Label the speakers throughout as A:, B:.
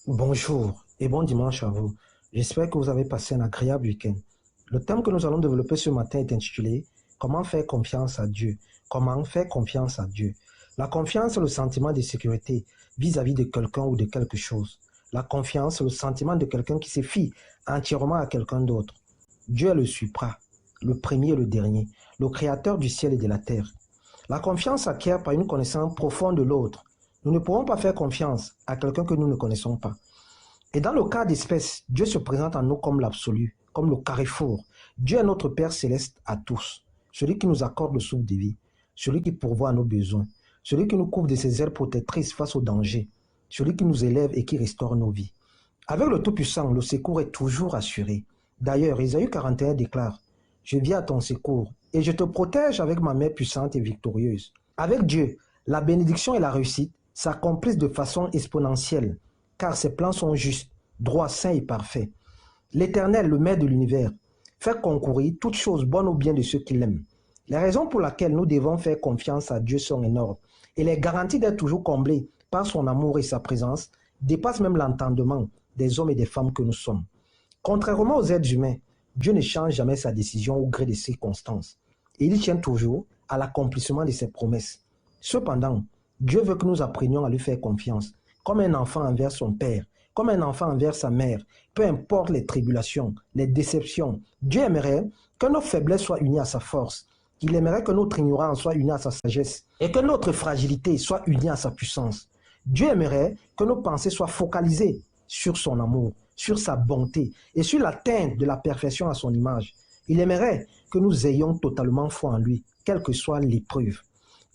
A: Bonjour et bon dimanche à vous. J'espère que vous avez passé un agréable week-end. Le thème que nous allons développer ce matin est intitulé Comment faire confiance à Dieu? Comment faire confiance à Dieu? La confiance est le sentiment de sécurité vis-à-vis de quelqu'un ou de quelque chose. La confiance est le sentiment de quelqu'un qui se fie entièrement à quelqu'un d'autre. Dieu est le supra, le premier et le dernier, le créateur du ciel et de la terre. La confiance s'acquiert par une connaissance profonde de l'autre. Nous ne pourrons pas faire confiance à quelqu'un que nous ne connaissons pas. Et dans le cas d'espèce, Dieu se présente à nous comme l'absolu, comme le carrefour. Dieu est notre Père céleste à tous, celui qui nous accorde le souffle de vie, celui qui pourvoit à nos besoins, celui qui nous couvre de ses ailes protectrices face aux dangers, celui qui nous élève et qui restaure nos vies. Avec le Tout-Puissant, le secours est toujours assuré. D'ailleurs, Ésaïe 41 déclare « Je viens à ton secours et je te protège avec ma main puissante et victorieuse. » Avec Dieu, la bénédiction et la réussite s'accomplissent de façon exponentielle, car ses plans sont justes, droits, saints et parfaits. L'Éternel, le Maître de l'univers, fait concourir toutes choses bonnes au bien de ceux qui l'aiment. Les raisons pour lesquelles nous devons faire confiance à Dieu sont énormes, et les garanties d'être toujours comblés par son amour et sa présence dépassent même l'entendement des hommes et des femmes que nous sommes. Contrairement aux êtres humains, Dieu ne change jamais sa décision au gré des circonstances, et il tient toujours à l'accomplissement de ses promesses. Cependant, Dieu veut que nous apprenions à lui faire confiance, comme un enfant envers son père, comme un enfant envers sa mère, peu importe les tribulations, les déceptions. Dieu aimerait que nos faiblesses soient unies à sa force. Il aimerait que notre ignorance soit unie à sa sagesse et que notre fragilité soit unie à sa puissance. Dieu aimerait que nos pensées soient focalisées sur son amour, sur sa bonté et sur l'atteinte de la perfection à son image. Il aimerait que nous ayons totalement foi en lui, quelle que soit l'épreuve.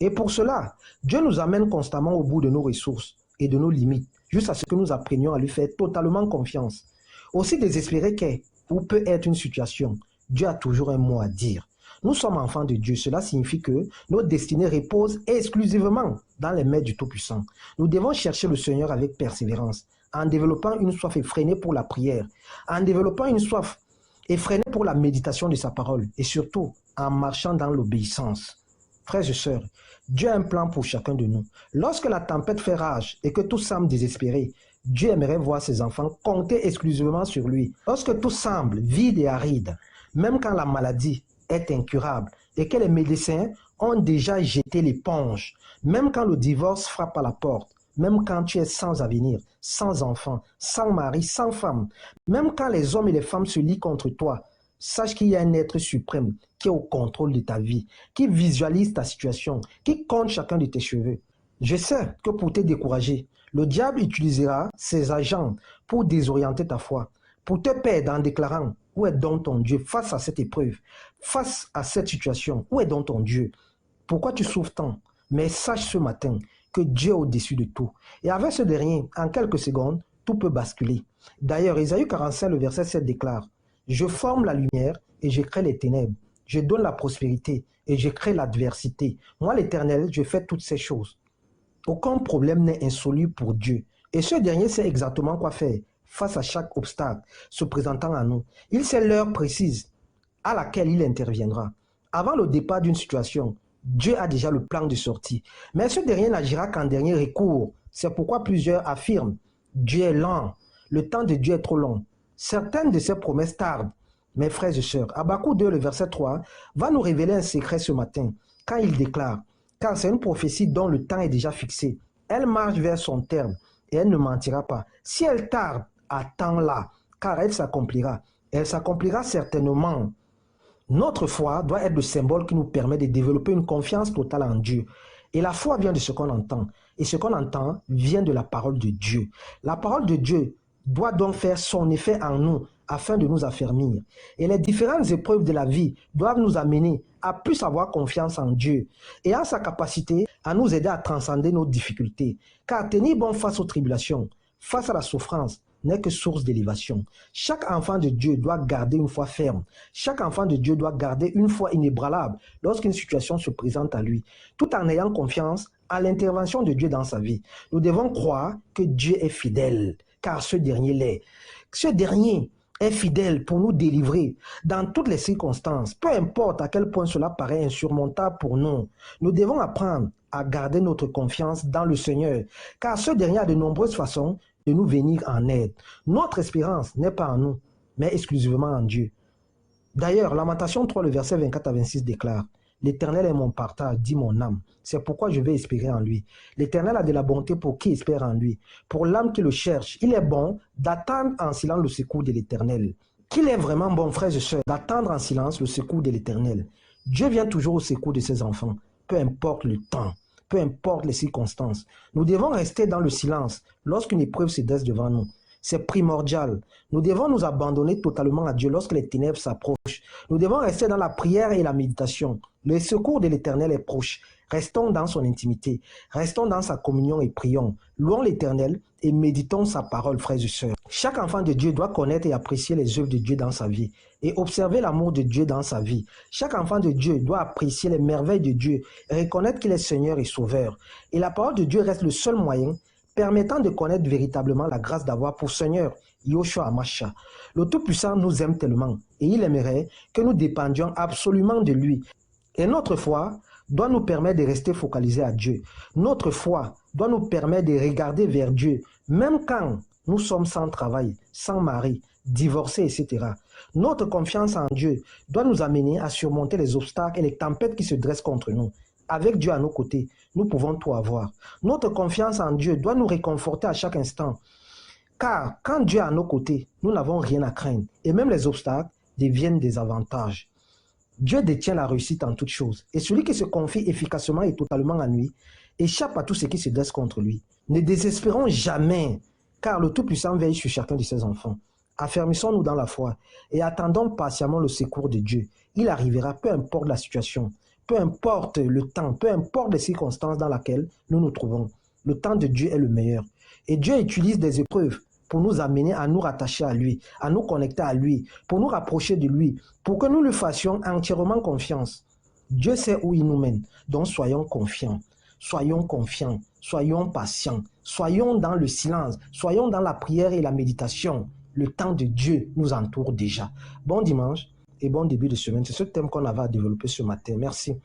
A: Et pour cela, Dieu nous amène constamment au bout de nos ressources et de nos limites, jusqu'à ce que nous apprenions à lui faire totalement confiance. Aussi désespéré qu'est ou peut être une situation, Dieu a toujours un mot à dire. Nous sommes enfants de Dieu, cela signifie que notre destinée repose exclusivement dans les mains du Tout-Puissant. Nous devons chercher le Seigneur avec persévérance, en développant une soif effrénée pour la prière, en développant une soif effrénée pour la méditation de sa parole, et surtout en marchant dans l'obéissance. Frères et sœurs, Dieu a un plan pour chacun de nous. Lorsque la tempête fait rage et que tout semble désespéré, Dieu aimerait voir ses enfants compter exclusivement sur lui. Lorsque tout semble vide et aride, même quand la maladie est incurable et que les médecins ont déjà jeté l'éponge, même quand le divorce frappe à la porte, même quand tu es sans avenir, sans enfant, sans mari, sans femme, même quand les hommes et les femmes se lient contre toi, sache qu'il y a un être suprême qui est au contrôle de ta vie, qui visualise ta situation, qui compte chacun de tes cheveux. Je sais que pour te décourager, le diable utilisera ses agents pour désorienter ta foi, pour te perdre en déclarant « Où est donc ton Dieu face à cette épreuve, face à cette situation? Où est donc ton Dieu? Pourquoi tu souffres tant? » Mais sache ce matin que Dieu est au-dessus de tout. Et avec ce dernier, en quelques secondes, tout peut basculer. D'ailleurs, Ésaïe 45, le verset 7 déclare « Je forme la lumière et je crée les ténèbres. Je donne la prospérité et je crée l'adversité. Moi, l'Éternel, je fais toutes ces choses. » Aucun problème n'est insoluble pour Dieu. Et ce dernier sait exactement quoi faire face à chaque obstacle se présentant à nous. Il sait l'heure précise à laquelle il interviendra. Avant le départ d'une situation, Dieu a déjà le plan de sortie. Mais ce dernier n'agira qu'en dernier recours. C'est pourquoi plusieurs affirment « Dieu est lent. Le temps de Dieu est trop long. » Certaines de ses promesses tardent. Mes frères et sœurs, Habakkuk 2, le verset 3, va nous révéler un secret ce matin, quand il déclare « Car c'est une prophétie dont le temps est déjà fixé. Elle marche vers son terme et elle ne mentira pas. Si elle tarde, attends-la, car elle s'accomplira. Elle s'accomplira certainement. » Notre foi doit être le symbole qui nous permet de développer une confiance totale en Dieu. Et la foi vient de ce qu'on entend. Et ce qu'on entend vient de la parole de Dieu. La parole de Dieu doit donc faire son effet en nous afin de nous affermir. Et les différentes épreuves de la vie doivent nous amener à plus avoir confiance en Dieu et en sa capacité à nous aider à transcender nos difficultés. Car tenir bon face aux tribulations, face à la souffrance, n'est que source d'élévation. Chaque enfant de Dieu doit garder une foi ferme. Chaque enfant de Dieu doit garder une foi inébranlable lorsqu'une situation se présente à lui, tout en ayant confiance à l'intervention de Dieu dans sa vie. Nous devons croire que Dieu est fidèle, car ce dernier l'est. Ce dernier est fidèle pour nous délivrer dans toutes les circonstances, peu importe à quel point cela paraît insurmontable pour nous. Nous devons apprendre à garder notre confiance dans le Seigneur, car ce dernier a de nombreuses façons de nous venir en aide. Notre espérance n'est pas en nous, mais exclusivement en Dieu. D'ailleurs, Lamentation 3, le verset 24 à 26 déclare: L'Éternel est mon partage, dit mon âme. C'est pourquoi je vais espérer en lui. L'Éternel a de la bonté pour qui espère en lui. Pour l'âme qui le cherche, il est bon d'attendre en silence le secours de l'Éternel. Qu'il est vraiment bon, frères et sœurs, d'attendre en silence le secours de l'Éternel. Dieu vient toujours au secours de ses enfants, peu importe le temps, peu importe les circonstances. Nous devons rester dans le silence lorsqu'une épreuve se dresse devant nous. C'est primordial. Nous devons nous abandonner totalement à Dieu lorsque les ténèbres s'approchent. Nous devons rester dans la prière et la méditation. Le secours de l'Éternel est proche. Restons dans son intimité. Restons dans sa communion et prions. Louons l'Éternel et méditons sa parole, frères et sœurs. Chaque enfant de Dieu doit connaître et apprécier les œuvres de Dieu dans sa vie et observer l'amour de Dieu dans sa vie. Chaque enfant de Dieu doit apprécier les merveilles de Dieu et reconnaître qu'il est Seigneur et Sauveur. Et la parole de Dieu reste le seul moyen permettant de connaître véritablement la grâce d'avoir pour Seigneur Yoshua Hamashiach. Le Tout-Puissant nous aime tellement et il aimerait que nous dépendions absolument de lui. Et notre foi doit nous permettre de rester focalisés à Dieu. Notre foi doit nous permettre de regarder vers Dieu, même quand nous sommes sans travail, sans mari, divorcés, etc. Notre confiance en Dieu doit nous amener à surmonter les obstacles et les tempêtes qui se dressent contre nous. Avec Dieu à nos côtés, nous pouvons tout avoir. Notre confiance en Dieu doit nous réconforter à chaque instant. Car quand Dieu est à nos côtés, nous n'avons rien à craindre. Et même les obstacles deviennent des avantages. Dieu détient la réussite en toutes choses. Et celui qui se confie efficacement et totalement en lui échappe à tout ce qui se dresse contre lui. Ne désespérons jamais, car le Tout-Puissant veille sur chacun de ses enfants. Affermissons-nous dans la foi et attendons patiemment le secours de Dieu. Il arrivera, peu importe la situation, peu importe le temps, peu importe les circonstances dans lesquelles nous nous trouvons. Le temps de Dieu est le meilleur. Et Dieu utilise des épreuves pour nous amener à nous rattacher à lui, à nous connecter à lui, pour nous rapprocher de lui, pour que nous lui fassions entièrement confiance. Dieu sait où il nous mène, donc soyons confiants, soyons patients, soyons dans le silence, soyons dans la prière et la méditation. Le temps de Dieu nous entoure déjà. Bon dimanche et bon début de semaine. C'est ce thème qu'on avait à développer ce matin. Merci.